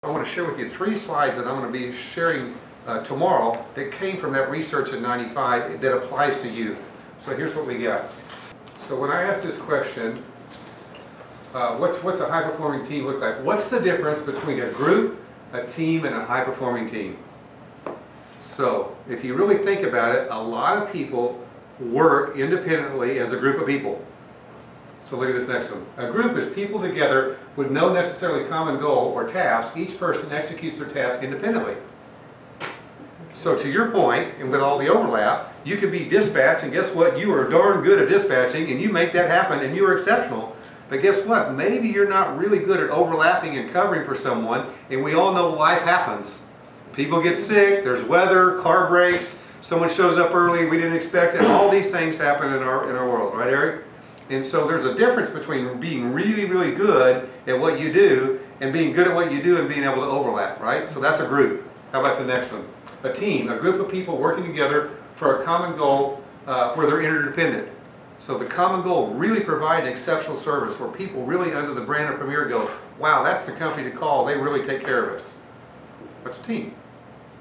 I want to share with you 3 slides that I'm going to be sharing tomorrow that came from that research in '95 that applies to you. So here's what we got. So when I asked this question, what's a high-performing team look like? What's the difference between a group, a team, and a high-performing team? So if you really think about it, a lot of people work independently as a group of people. So look at this next one. A group is people together with no necessarily common goal or task. Each person executes their task independently. So to your point, and with all the overlap, you can be dispatch, and guess what? You are darn good at dispatching, and you make that happen, and you are exceptional. But guess what? Maybe you're not really good at overlapping and covering for someone, and we all know life happens. People get sick, there's weather, car breaks, someone shows up early, we didn't expect it. All these things happen in our world, right, Eric? And so there's a difference between being really, really good at what you do and being good at what you do and being able to overlap, right? So that's a group. How about the next one? A team, a group of people working together for a common goal where they're interdependent. So the common goal, really provide exceptional service where people really under the brand of Premier go, wow, that's the company to call, they really take care of us. That's a team.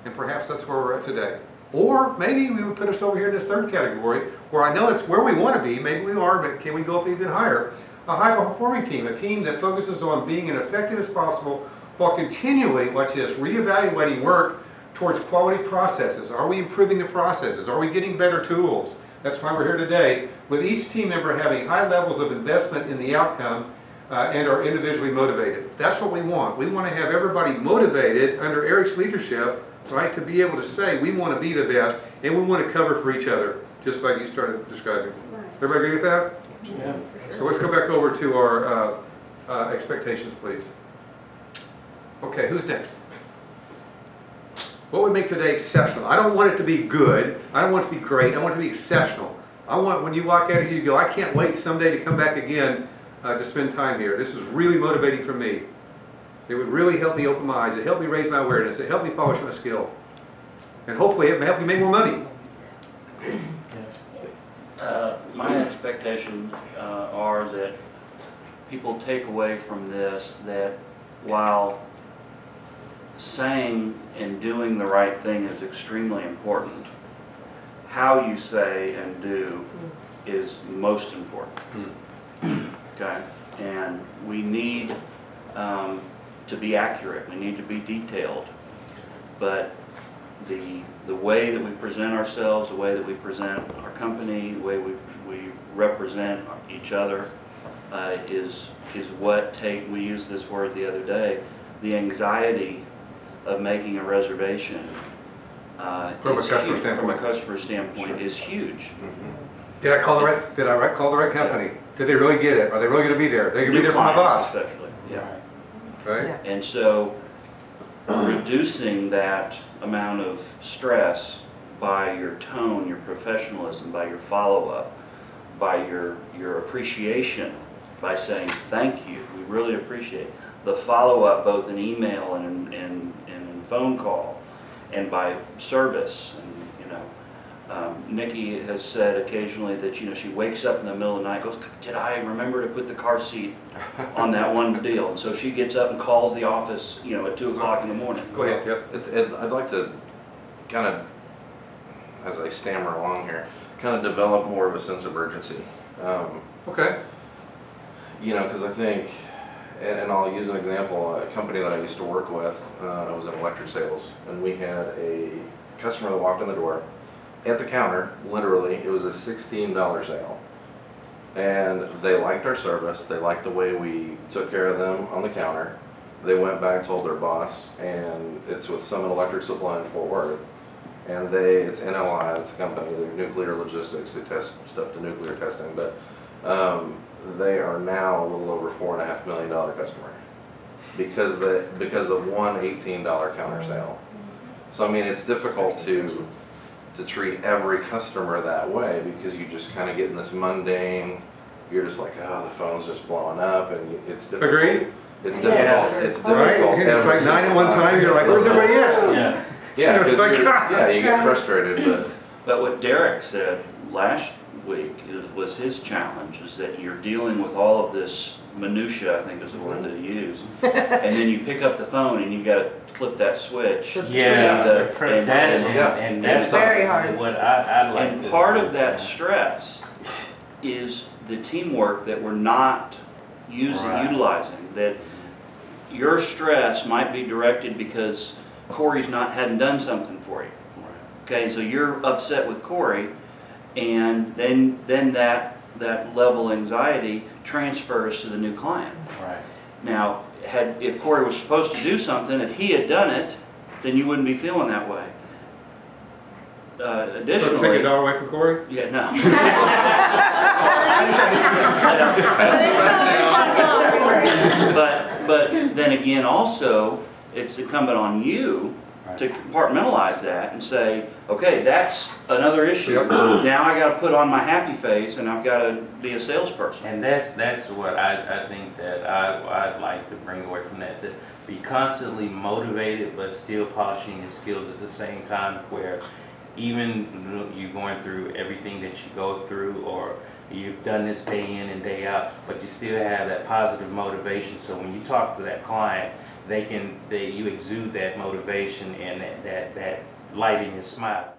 And perhaps that's where we're at today. Or maybe we would put us over here in this third category where I know it's where we want to be, maybe we are, but can we go up even higher? A high-performing team, a team that focuses on being as effective as possible while continually, watch this, reevaluating work towards quality processes. Are we improving the processes? Are we getting better tools? That's why we're here today, with each team member having high levels of investment in the outcome and are individually motivated. That's what we want. We want to have everybody motivated under Eric's leadership, right, to be able to say we want to be the best and we want to cover for each other, just like you started describing. Right. Everybody agree with that? Yeah. So let's go back over to our expectations, please. Okay, who's next? What would make today exceptional? I don't want it to be good. I don't want it to be great. I want it to be exceptional. I want when you walk out of here, you go, I can't wait someday to come back again to spend time here. This is really motivating for me. It would really help me open my eyes. It helped me raise my awareness. It helped me polish my skill. And hopefully it may help me make more money. My expectations are that people take away from this that while saying and doing the right thing is extremely important, how you say and do is most important. Okay? And we need to be accurate, we need to be detailed, but the way that we present ourselves, the way that we present our company, the way we represent each other is what we used this word the other day, the anxiety of making a reservation from a customer standpoint is huge. Did I call the right company? Yeah. Did they really get it? Are they really going to be there? They're going to be there for my boss. Yeah. Right. Yeah. And so reducing that amount of stress by your tone, your professionalism, by your follow-up, by your appreciation, by saying thank you, we really appreciate it. The follow-up both in email and in phone call and by service. And Nikki has said occasionally that she wakes up in the middle of the night, goes, did I remember to put the car seat on that one deal? And so she gets up and calls the office at 2 o'clock in the morning. Go ahead. Yep. I'd like to kind of, as I stammer along here, kind of develop more of a sense of urgency. Okay. Because I think, and I'll use an example, a company that I used to work with, I was in electric sales, and we had a customer that walked in the door. At the counter, literally, it was a $16 sale. And they liked our service, they liked the way we took care of them on the counter. They went back, told their boss, and it's with Summit Electric Supply in Fort Worth. And it's NLI, it's a company, they're nuclear logistics, they test stuff to nuclear testing, but they are now a little over $4.5 million customer because of one $18 counter sale. So I mean, it's difficult to treat every customer that way because you just kind of get in this mundane, you're just like, oh, the phone's just blowing up, and it's difficult. Agreed? It's difficult. Yeah. It's difficult. Right? It's like 9 at one time, you're like, where's everybody at? Yeah. Yeah, because you get frustrated. But what Derek said last week was his challenge, is that you're dealing with all of this minutia, I think is the word that you use. And then you pick up the phone and you gotta flip that switch. Yeah, And that's It's very hard. what I'd like. And to part see. of that stress is the teamwork that we're not utilizing. That your stress might be directed because Corey's hadn't done something for you. Okay, so you're upset with Corey, and then that level of anxiety transfers to the new client. Right. Now, if Corey was supposed to do something, if he had done it, then you wouldn't be feeling that way. So take Additionally, a dollar away from Corey? yeah, no. But then again, also, it's incumbent on you to compartmentalize that and say, okay, that's another issue. Yep. Now I got to put on my happy face and I've got to be a salesperson. And that's what I think that I'd like to bring away from that, to be constantly motivated but still polishing your skills at the same time, where even you're going through everything that you go through, or you've done this day in and day out, but you still have that positive motivation. So when you talk to that client, you exude that motivation and that light in your smile.